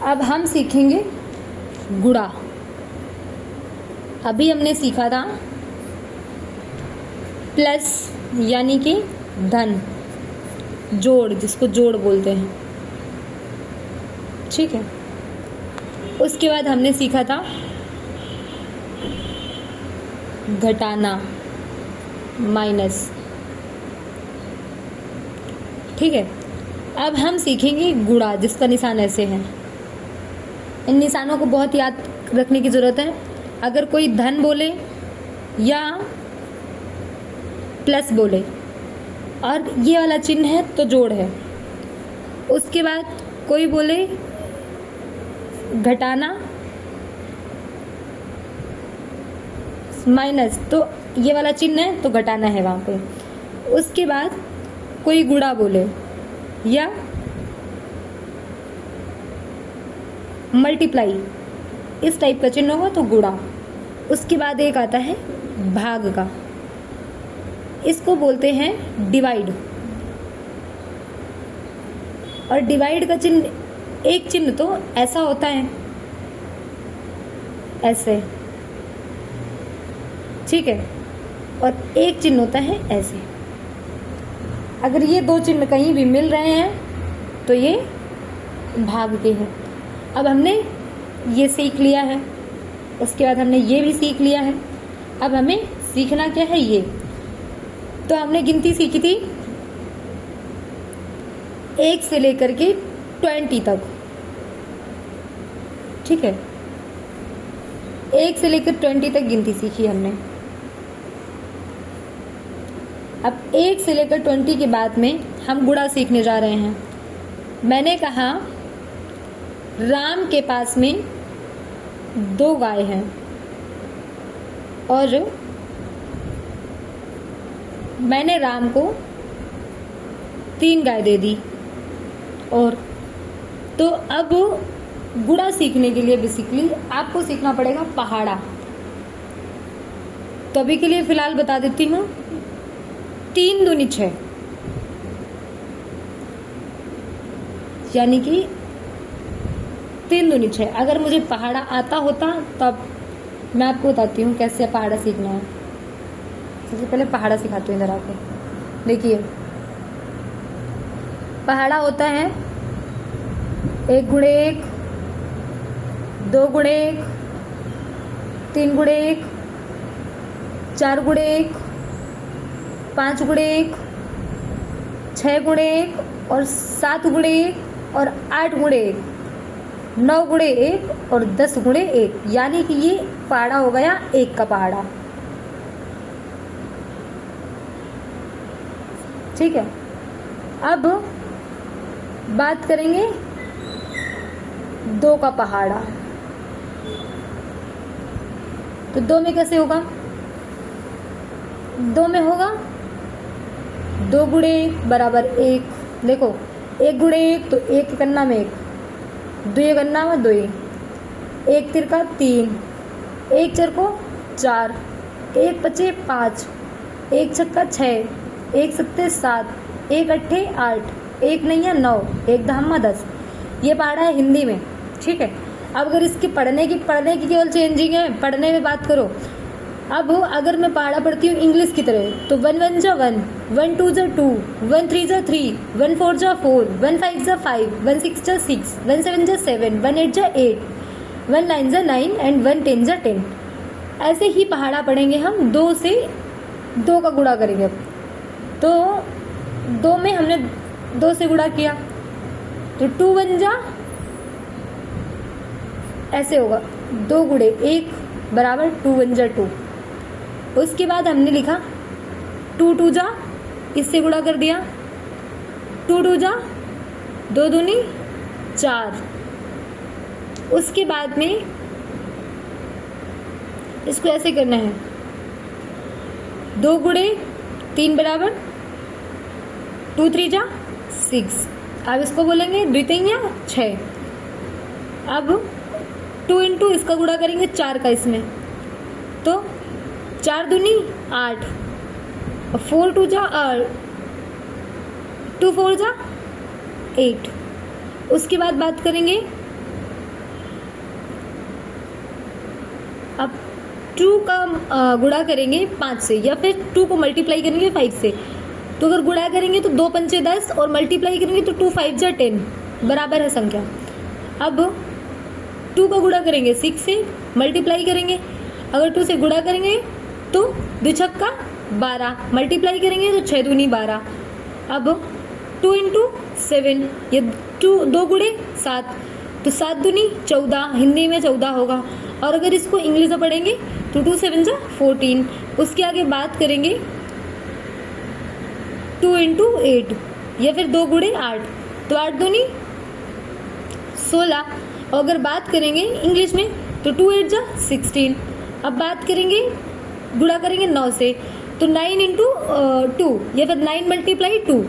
अब हम सीखेंगे गुणा। अभी हमने सीखा था प्लस यानी कि धन, जोड़ जिसको जोड़ बोलते हैं, ठीक है। उसके बाद हमने सीखा था घटाना, माइनस, ठीक है। अब हम सीखेंगे गुणा जिसका निशान ऐसे है। इन निशानों को बहुत याद रखने की ज़रूरत है। अगर कोई धन बोले या प्लस बोले और ये वाला चिन्ह है तो जोड़ है। उसके बाद कोई बोले घटाना, माइनस, तो ये वाला चिन्ह है तो घटाना है वहाँ पे। उसके बाद कोई गुणा बोले या मल्टीप्लाई, इस टाइप का चिन्ह होगा तो गुणा। उसके बाद एक आता है भाग का, इसको बोलते हैं डिवाइड। और डिवाइड का चिन्ह, एक चिन्ह तो ऐसा होता है, ऐसे, ठीक है, और एक चिन्ह होता है ऐसे। अगर ये दो चिन्ह कहीं भी मिल रहे हैं तो ये भाग के हैं। अब हमने ये सीख लिया है, उसके बाद हमने ये भी सीख लिया है। अब हमें सीखना क्या है, ये तो हमने गिनती सीखी थी 1 से लेकर के 20 तक, ठीक है। 1 से लेकर 20 तक गिनती सीखी हमने। अब 1 से लेकर 20 के बाद में हम गुणा सीखने जा रहे हैं। मैंने कहा राम के पास में 2 गाय हैं और मैंने राम को 3 गाय दे दी। और तो अब गुणा सीखने के लिए बेसिकली आपको सीखना पड़ेगा पहाड़ा। तो अभी के लिए फिलहाल बता देती हूँ, 3 दूनी 6, यानी कि 3 दूनी 6। अगर मुझे पहाड़ा आता होता तब मैं आपको बताती हूँ कैसे पहाड़ा सीखना है। सबसे पहले पहाड़ा सिखाती हूँ इधर आके। देखिए पहाड़ा होता है 1 गुणे 1, 2 गुणे 1, 3 गुणे 1, 4 गुणे 1, 5 गुणे 1, 6 गुणे 1 और 7 गुणे 1 और 8 गुणे 1, 9 गुणे 1 और 10 गुणे 1, यानी कि ये पहाड़ा हो गया 1 का पहाड़ा, ठीक है। अब बात करेंगे 2 का पहाड़ा। तो 2 में कैसे होगा, 2 में होगा 2 गुणे 1 बराबर 1। देखो 1 गुणे 1 तो 1 कन्ना में 1, 2 गन्ना में 2, 1 तिरका 3, 1 चरको 4, 1 पचे 5, 1 छक्का 6, 1 सत्ते 7, 1 अट्ठे 8, 1 नैया 9, 1 धामा 10। ये पहाड़ा है हिंदी में, ठीक है। अब अगर इसकी पढ़ने की केवल चेंजिंग है, पढ़ने में बात करो। अब अगर मैं पहाड़ा पढ़ती हूँ इंग्लिश की तरह तो 1 1 जा 1, 1 2 जा 2, 1 3 जा 3, 1 4 जा 4, 1 5 जा 5, 1 6 जा 6, 1 7 जा 7, 1 8 जा 8, 1 9 जा 9 एंड 1 10 जा 10। ऐसे ही पहाड़ा पढ़ेंगे हम। 2 से 2 का गुणा करेंगे। तो 2 में हमने 2 से गुणा किया तो 2 1 जा, ऐसे होगा 2 गुणे 1 बराबर 2 1 जा 2। उसके बाद हमने लिखा 2 2 जा, इससे गुणा कर दिया, 2 2 जा 2 दूनी 4। उसके बाद में इसको ऐसे करना है, 2 गुणे 3 बराबर 2 3 जा 6। अब इसको बोलेंगे द्वितीया 6। अब 2 इंटू इसका गुणा करेंगे 4 का इसमें, तो 4 दूनी 8, 4 2 जा 2 4 जा 8। उसके बाद बात करेंगे अब 2 का गुणा करेंगे 5 से, या फिर 2 को मल्टीप्लाई करेंगे 5 से। तो अगर गुणा करेंगे तो 2 पंचे 10 और मल्टीप्लाई करेंगे तो 2 5 जा 10 बराबर है संख्या। अब 2 का गुणा करेंगे 6 से, मल्टीप्लाई करेंगे, अगर 2 से गुणा करेंगे तो 2 छक्का 12, मल्टीप्लाई करेंगे तो 6 दूनी 12। अब 2 इंटू 7, ये 2 गुणे 7, तो 7 दूनी 14, हिंदी में 14 होगा। और अगर इसको इंग्लिश में पढ़ेंगे तो 2 7 जा 14। उसके आगे बात करेंगे 2 इंटू 8, या फिर 2 गुणे 8, तो 8 दूनी 16। और अगर बात करेंगे इंग्लिश में तो 2 8 जा 16। अब बात करेंगे गुणा करेंगे 9 से, तो 9 इंटू 2, या फिर 9 मल्टीप्लाई 2।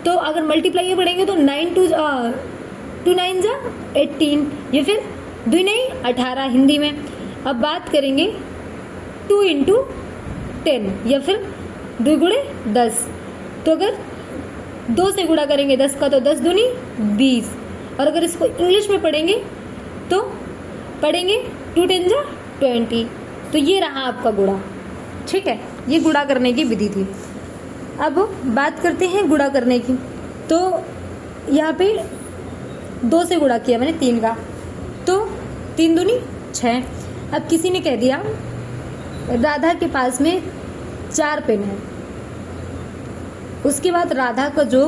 तो अगर मल्टीप्लाई में पढ़ेंगे तो 2 9 जा 18, या फिर 2 नहीं 18 हिंदी में। अब बात करेंगे 2 इंटू 10, या फिर 2 गुणे 10। तो अगर 2 से गुणा करेंगे 10 का तो 10 दूनी 20। और अगर इसको इंग्लिश में पढ़ेंगे तो पढ़ेंगे 2 10 जा 20। तो ये रहा आपका गुणा। ठीक है, ये गुणा करने की विधि थी। अब बात करते हैं गुणा करने की। तो यहाँ पे 2 से गुणा किया मैंने 3 का, तो 3 दूनी 6। अब किसी ने कह दिया राधा के पास में 4 पेन है, उसके बाद राधा का जो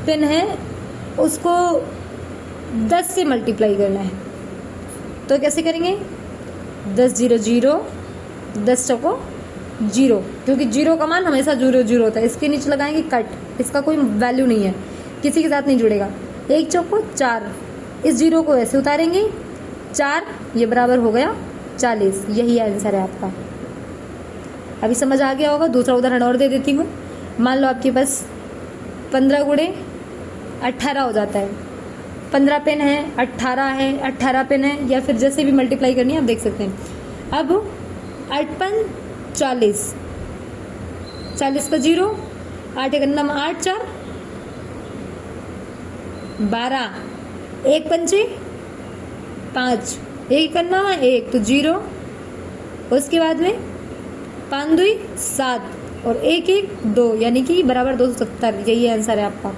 पेन है उसको 10 से मल्टीप्लाई करना है। तो कैसे करेंगे? 10 0 0, 10 चौको 0, क्योंकि 0 का मान हमेशा 0 0 होता है। इसके नीचे लगाएंगे कट, इसका कोई वैल्यू नहीं है, किसी के साथ नहीं जुड़ेगा। 1 चौको 4, इस 0 को ऐसे उतारेंगे 4, ये बराबर हो गया 40। यही आंसर है आपका। अभी समझ आ गया होगा। दूसरा उदाहरण और दे देती हूँ। मान लो आपके पास 15 गुणे 18 हो जाता है। 15 पेन है, 18 है, 18 पेन है, या फिर जैसे भी मल्टीप्लाई करनी है आप देख सकते हैं। अब 8 5 40, 40 का 0, 8 एक 8 4 12, 1 पंचे 5, 1 1 तो 0, उसके बाद में 5 2 7 और 1 1 2, यानी कि बराबर 270। यही आंसर है आपका।